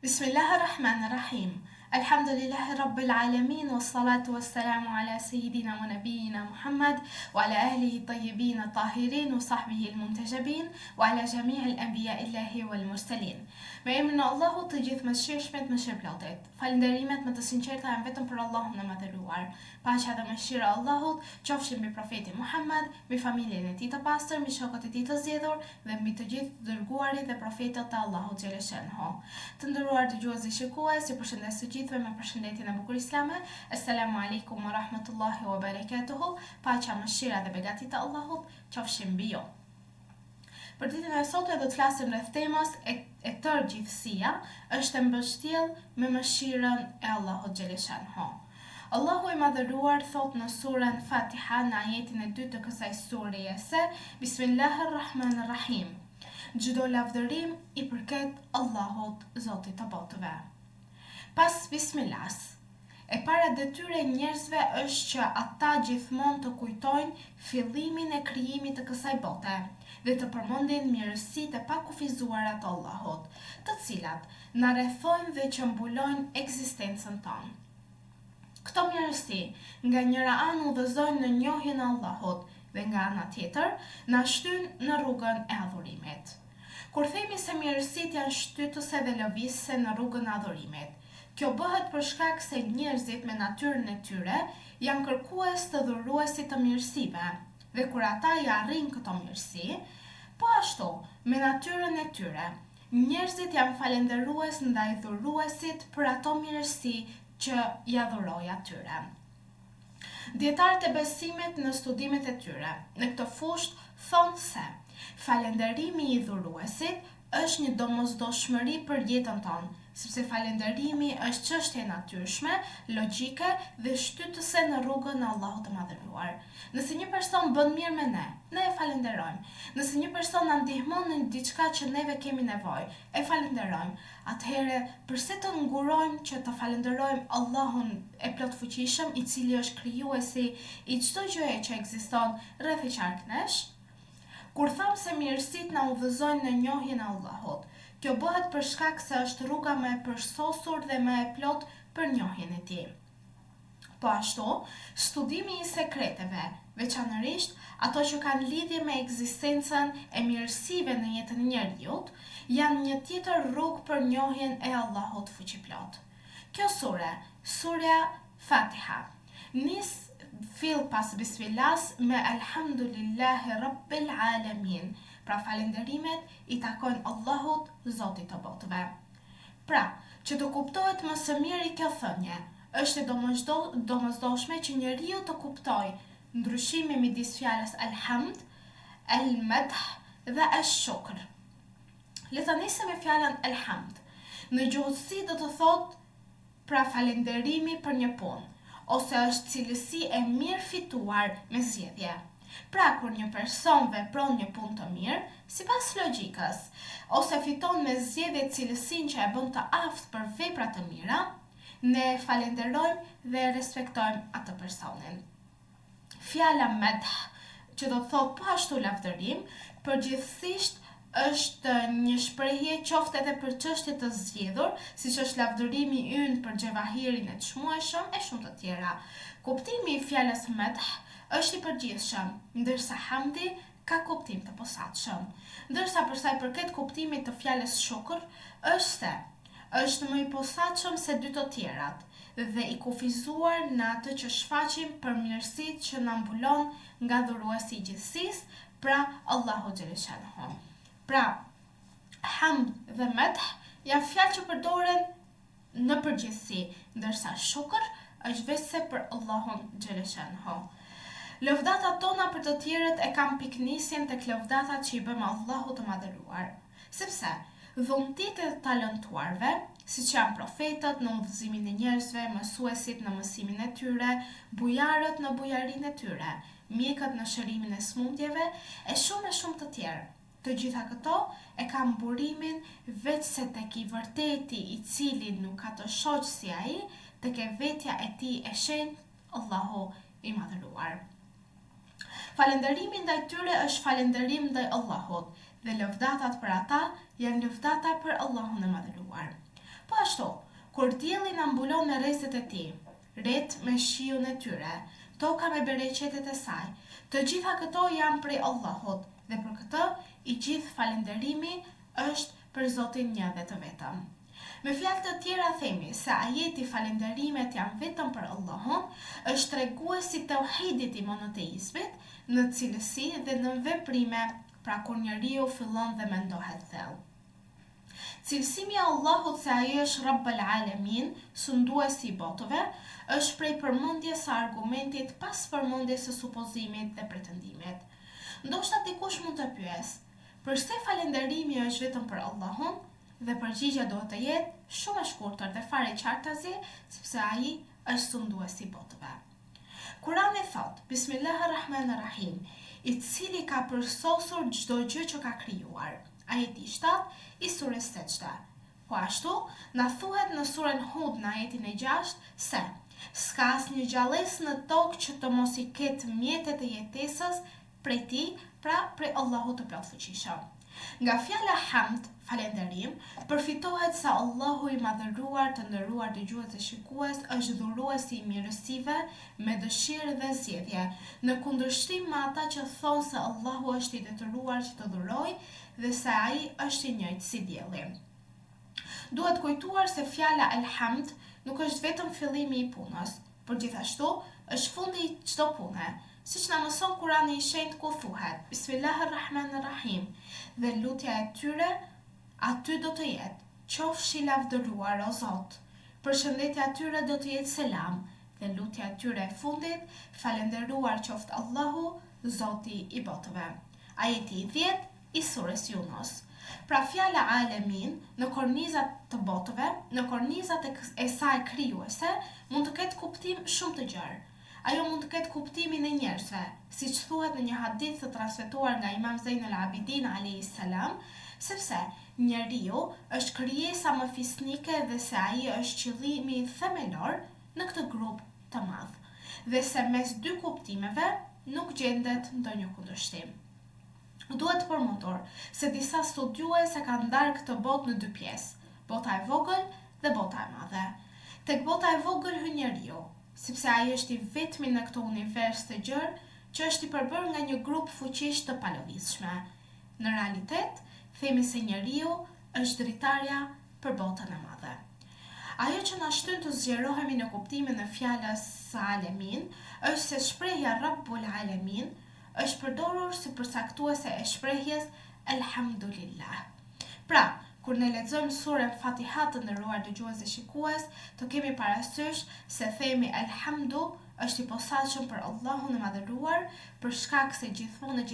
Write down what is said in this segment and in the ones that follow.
Bismillahirrahmanirrahim. Alhamdulillahi Rabbil Alamin wa salatu wa salamu ala Sayyidina wa Nabiyina Muhammad wa ala ahlihi tayyibin tahirin wa sahbihi al-muntajabin wa ala jami' al-anbiya illahi wal mursalin. Me emrin e Allahut të gjithë mëshirshmet mëshirëplotet. Falënderimet më të sinqerta janë vetëm për Allahun e madhëruar. Paqja dhe mëshira e Allahut qofshin mbi profetin Muhammad, mbi familjen e tij të pastër, mbi shokët e tij të zgjedhur dhe mbi të gjithë dërguarit dhe profetët e Allahut xhaleshanhu. Të nderuar dëgjues dhe shikues, ju përshëndes të gjithëve me përshëndetjen e bukur islame. Assalamu alaikum wa rahmatullahi wa barakatuhu. Paqja, mëshira dhe begatit e Allahut qofshin mbi ju. Për ditën e sotme do të flasim rreth temës e tërë gjithësia është e mbështjell me mëshirën e Allahut xhaleshanhu. Allahu i madhëruar thot në surën Fatiha në ajetin e 2 të kësaj sureje se Bismillahirrahmanirrahim. Çdo lavdërim i përket Allahut, Zotit të botëve. Pas bismillas, e para detyre njerëzve është që ata gjithmonë të kujtojnë fillimin e krijimit të kësaj bote dhe të përmendin mirësitë e pakufizuara të Allahut, të cilat na rrethojnë dhe që mbulojnë ekzistencën tonë. Këto mirësi nga njëra anë udhëzojnë në njohjen e Allahut dhe nga ana tjetër na shtyn në rrugën e adhurimit. Kur themi se mirësitë janë shtytëse dhe lëvizëse në rrugën e adhurimit, kjo bëhet për shkak se njerëzit me natyrën e tyre janë kërkues të dhuruesit të mirësive, dhe kur ata i arrijnë këto mirësi, po ashtu me natyrën e tyre, njerëzit janë falendërues ndaj dhuruesit për ato mirësi që ja dhuroi atyre. Dietarët e besimit në studimet e tyre në këtë fushë thonë se falënderimi i dhuruesit është një domosdoshmëri për jetën tonë, sepse falënderimi është çështje natyrshme, logjike dhe shtytëse në rrugën e Allahut të madhëruar. Nëse një person bën mirë me ne e falenderojmë. Nëse një person na ndihmon në diçka që neve kemi nevojë, e falenderojmë. Atëherë, përse të ngurojmë që të falenderojmë Allahun e plotfuqishëm, i cili është krijuesi i çdo gjëje që ekziston rreth e qarknesh? Kur tham se mirësitë na udhëzojnë në njohjen e Allahut, kjo bëhet për shkak se është rruga më e përsosur dhe më e plot për njohjen e tij. Po ashtu, studimi i sekreteve, veçanërisht ato që kanë lidhje me ekzistencën e mirësive në jetën e njeriut, janë një tjetër rrugë për njohjen e Allahut fuqiplot. Kjo sure, surja Fatiha, nis fill pas bismillas me Alhamdulillahi Rabbil Alamin. Pra falenderimet i takojnë Allahut, Zotit të botëve. Pra, që të kuptohet më së miri kjo thënie, është e domosdoshme që njeriu të kuptojë ndryshimin midis fjalës alhamd, al-madh dhe ash-shukr. Le ta nisim me fjalën alhamd. Në gjuhësi do të thotë pra falenderimi për një punë, ose është cilësi e mirë fituar me zgjedhje. Pra, kur një person vepron një punë të mirë, sipas logjikës, ose fiton me zgjedhje cilësinë që e bën të aftë për vepra të mira, ne falenderojmë dhe respektojmë atë personin. Fjala madh, që do të thotë po ashtu lavdërim, përgjithsisht është një shprehje qoftë edhe për çështje të zgjedhur, siç është lavdërimi ynë për xhevahirin e çmueshëm e shumë të tjera. Kuptimi i fjalës madh është i përgjithshëm, ndërsa hamdi ka kuptim të posaçëm. Ndërsa për sa i përket kuptimit të fjalës shukr, është se është më i posaçëm se dy të tjerat dhe i kufizuar në atë që shfaqim për mirësitë që na mbulon nga dhuruesi i gjithësisë, pra Allahu xhaleshanhu. Pra, hamd dhe madh janë fjalë që përdoren në përgjithësi, ndërsa shukr është vetëm për Allahun xhaleshanhu. Lëvdatat tona për të tjerët e kam piknisjen tek lëvdatat që i bëjmë Allahut të madhëruar, sepse dhuntit e talentuarve, siç janë profetët në udhëzimin e njerëzve, mësuesit në mësimin e tyre, bujarët në bujarinë e tyre, mjekët në shërimin e smundjeve, e shumë të tjerë. Të gjitha këto e kam burimin veçse tek i vërteti i cili nuk ka të shoqë si ai, tek e vetja e tij e shenjtë, Allahu i madhëruar. Falënderimi ndaj tyre është falënderim ndaj Allahut dhe lëvdatat për ata janë lëvdata për Allahun e madhëruar. Po kur dielli na mbulon me rrezet e tij, ret me shiun e tyre, toka me bereqetet e saj, të gjitha këto janë prej Allahut, dhe për këtë i gjithë falënderimi është për Zotin një dhe të vetëm. Me fjalë të tjera themi se ajeti falënderimet janë vetëm për Allahun, është treguesi tauhidit i monoteizmit në cilësi dhe në veprime, pra kur njeriu fillon dhe mendohet thellë. Cilësimi e Allahut se ai është Rabbul Alamin, sunduesi i botëve, është prej përmendjes së argumentit pas përmendjes së supozimit dhe pretendimit. Ndoshta dikush mund të pyesë, pse falënderimi është vetëm për Allahun? Dhe përgjigjja duhet të jetë shumë e shkurtër dhe fare qartazi, sepse ai është sunduesi i botëve. Kurani thot: Bismillahirrahmanirrahim, i cili ka përsosur çdo gjë që ka krijuar. Ajeti 7 i surës Sejdë. Po ashtu, na thuhet në surën Hud në ajetin e 6 se s'ka asnjë gjallës në tokë që të mos i ketë mjetet e jetesës prej tij, pra prej Allahut të plotfuqishëm. Nga fjala hamd, falënderim, përfitohet se Allahu i madhëruar, të nderuar dëgjues dhe shikues, është dhuruesi i mirësive me dëshirë dhe zgjedhje, në kundërshtim me ata që thonë se Allahu është i detyruar që të dhurojë dhe se ai është i njëjtë si dielli. Duhet kujtuar se fjala elhamd nuk është vetëm fillimi i punës, por gjithashtu është fundi i çdo pune. Siç na mëson Kurani i Shenjtë ku thuhet: Bismillahirrahmanirrahim, dhe lutja e tyre aty do të jetë: qofshi lavdëruar o Zot. Përshëndetja e tyre do të jetë selam, dhe lutja e tyre e fundit: falënderuar qoftë Allahu, Zoti i botëve. Ajeti 10 i surës Yunus. Pra fjala alamin në kornizat të botëve, në kornizat e saj krijuese, mund të ketë kuptim shumë të gjerë. Ajo mund të ketë kuptimin e njerëzve, siç thuhet në një hadith të transmetuar nga Imam Zainul Abidin alayhis salam, sepse njeriu është krijesa më fisnike dhe se ai është qëllimi themelor në këtë grup të madh, dhe se mes dy kuptimeve nuk gjendet ndonjë kundërshtim. Duhet përmendur se disa studiues e kanë ndarë këtë botë në dy pjesë, bota e vogël dhe bota e madhe. Tek bota e vogël hyn njeriu, sepse ai është i vetmi në këtë univers të gjerë që është i përbërë nga një grup fuqish të palëvizshme. Në realitet, themi se njeriu është dritarja për botën e madhe. Ajo që na shtyn të zgjerohemi në kuptimin e fjalës alamin është se shprehja Rabbul Alamin është përdorur si përcaktuese e shprehjes Elhamdulillah. Pra, kur ne lexojmë surën Fatiha, të nderuar dëgjues dhe shikues, të kemi parasysh se themi Elhamdu është i posaçëm për Allahun e madhëruar, për shkak se gjithmonë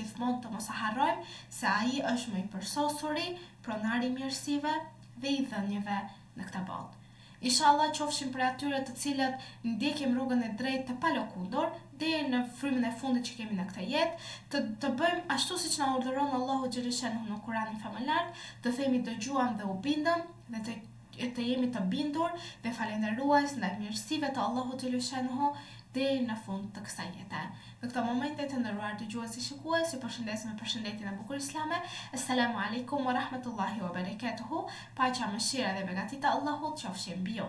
të mos harrojmë se ai është më i përsosuri, pronari i mirësive dhe i dhënieve në këtë botë. Inshallah qofshim për atyre të cilët ndjekim rrugën e drejtë të palokundur deri në frymën e fundit që kemi në këtë jetë, të bëjmë ashtu siç na urdhëron Allahu xhaleshanuhu në Kur'anin famëlar, të themi dëgjuam dhe u bindëm dhe të jemi të bindur dhe falënderues ndaj mirësive të Allahut xhaleshanuhu deri në fund të kësaj jete. Në këtë moment të nderuar dëgjues dhe shikues, ju përshëndes me përshëndetjen e bukur islame. Assalamu alaikum wa rahmatullahi wa barakatuhu. Paqja, mëshira dhe beqatia e Allahut qofshin mbi ju.